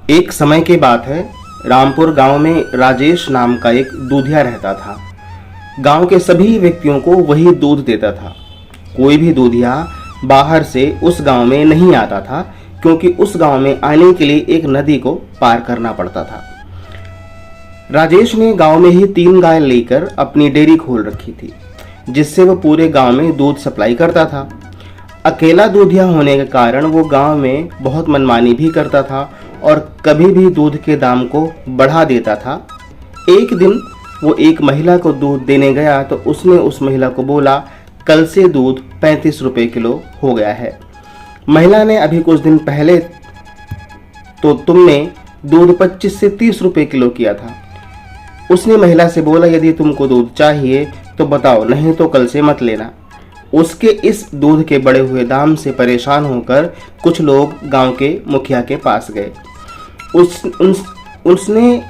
एक समय की बात है, रामपुर गांव में राजेश नाम का एक दूधिया रहता था। गांव के सभी व्यक्तियों को वही दूध देता था। कोई भी दूधिया बाहर से उस गांव में नहीं आता था, क्योंकि उस गांव में आने के लिए एक नदी को पार करना पड़ता था। राजेश ने गांव में ही 3 गाय लेकर अपनी डेयरी खोल रखी थी, जिससे वो पूरे गांव में दूध सप्लाई करता था। अकेला दूधिया होने के कारण वो गांव में बहुत मनमानी भी करता था और कभी भी दूध के दाम को बढ़ा देता था। एक दिन वो एक महिला को दूध देने गया तो उसने उस महिला को बोला, कल से दूध 35 रुपए किलो हो गया है। महिला ने अभी कुछ दिन पहले तो तुमने दूध 25 से 30 रुपए किलो किया था। उसने महिला से बोला, यदि तुमको दूध चाहिए तो बताओ, नहीं तो कल से मत लेना। उसके इस दूध के बढ़े हुए दाम से परेशान होकर कुछ लोग गांव के मुखिया के पास गए। उसने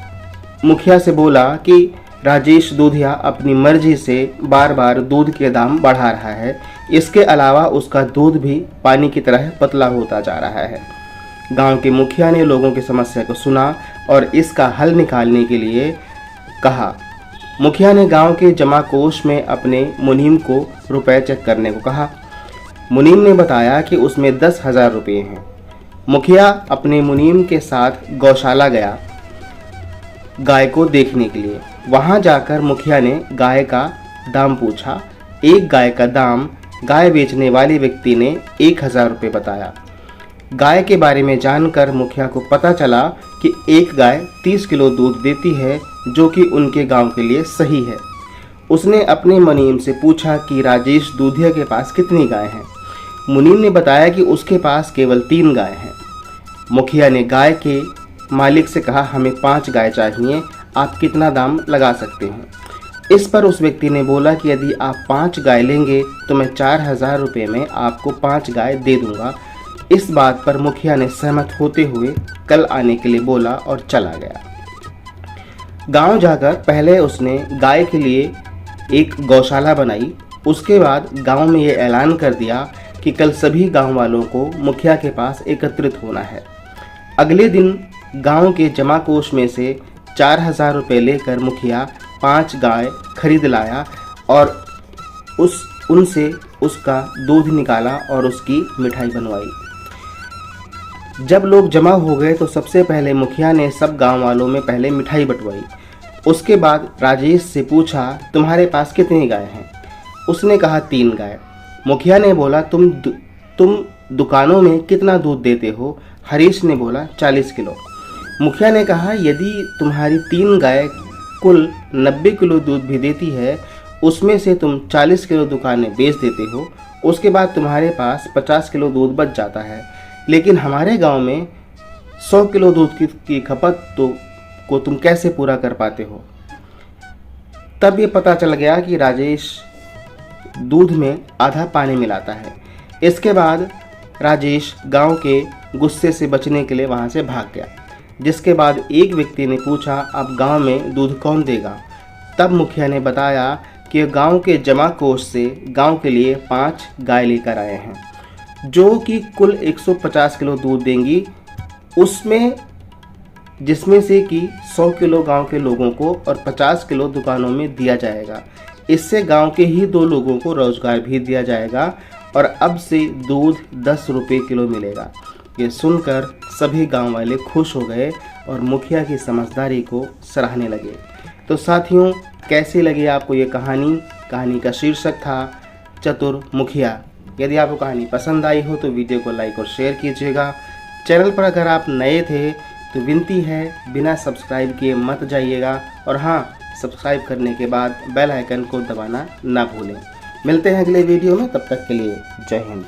मुखिया से बोला कि राजेश दूधिया अपनी मर्जी से बार बार दूध के दाम बढ़ा रहा है। इसके अलावा उसका दूध भी पानी की तरह पतला होता जा रहा है। गांव के मुखिया ने लोगों की समस्या को सुना और इसका हल निकालने के लिए कहा। मुखिया ने गांव के जमा कोष में अपने मुनीम को रुपए चेक करने को कहा। मुनीम ने बताया कि उसमें 10,000 रुपये हैं। मुखिया अपने मुनीम के साथ गौशाला गया गाय को देखने के लिए। वहां जाकर मुखिया ने गाय का दाम पूछा। एक गाय का दाम गाय बेचने वाले व्यक्ति ने 1,000 रुपये बताया। गाय के बारे में जानकर मुखिया को पता चला कि एक गाय 30 किलो दूध देती है, जो कि उनके गांव के लिए सही है। उसने अपने मुनीम से पूछा कि राजेश दूधिया के पास कितनी गाय हैं। मुनीम ने बताया कि उसके पास केवल 3 गाय हैं। मुखिया ने गाय के मालिक से कहा, हमें 5 गाय चाहिए, आप कितना दाम लगा सकते हैं। इस पर उस व्यक्ति ने बोला कि यदि आप 5 गाय लेंगे तो मैं 4,000 रुपये में आपको 5 गाय दे दूंगा। इस बात पर मुखिया ने सहमत होते हुए कल आने के लिए बोला और चला गया। गांव जाकर पहले उसने गाय के लिए एक गौशाला बनाई। उसके बाद गांव में ये ऐलान कर दिया कि कल सभी गांव वालों को मुखिया के पास एकत्रित होना है। अगले दिन गांव के जमा कोष में से 4,000 रुपये लेकर मुखिया 5 गाय खरीद लाया और उनसे उसका दूध निकाला और उसकी मिठाई बनवाई। जब लोग जमा हो गए तो सबसे पहले मुखिया ने सब गांव वालों में पहले मिठाई बंटवाई। उसके बाद राजेश से पूछा, तुम्हारे पास कितनी गाय हैं? उसने कहा 3 गाय। मुखिया ने बोला, तुम दुकानों में कितना दूध देते हो? हरीश ने बोला 40 किलो। मुखिया ने कहा, यदि तुम्हारी 3 गाय कुल 90 किलो दूध भी देती है, उसमें से तुम 40 किलो दुकानें बेच देते हो, उसके बाद तुम्हारे पास 50 किलो दूध बच जाता है। लेकिन हमारे गांव में 100 किलो दूध की खपत को तुम कैसे पूरा कर पाते हो? तब ये पता चल गया कि राजेश दूध में आधा पानी मिलाता है। इसके बाद राजेश गांव के गुस्से से बचने के लिए वहां से भाग गया। जिसके बाद एक व्यक्ति ने पूछा, अब गांव में दूध कौन देगा? तब मुखिया ने बताया कि गांव के जमा कोष से गांव के लिए 5 गाय लेकर आए हैं, जो कि कुल 150 किलो दूध देंगी, जिसमें से कि 100 किलो गांव के लोगों को और 50 किलो दुकानों में दिया जाएगा। इससे गांव के ही 2 लोगों को रोजगार भी दिया जाएगा और अब से दूध 10 रुपये किलो मिलेगा। ये सुनकर सभी गांव वाले खुश हो गए और मुखिया की समझदारी को सराहने लगे। तो साथियों, कैसी लगी आपको ये कहानी? कहानी का शीर्षक था चतुर मुखिया। यदि आपको कहानी पसंद आई हो तो वीडियो को लाइक और शेयर कीजिएगा। चैनल पर अगर आप नए थे तो विनती है, बिना सब्सक्राइब किए मत जाइएगा और हाँ, सब्सक्राइब करने के बाद बेल आइकन को दबाना ना भूलें। मिलते हैं अगले वीडियो में, तब तक के लिए जय हिंद।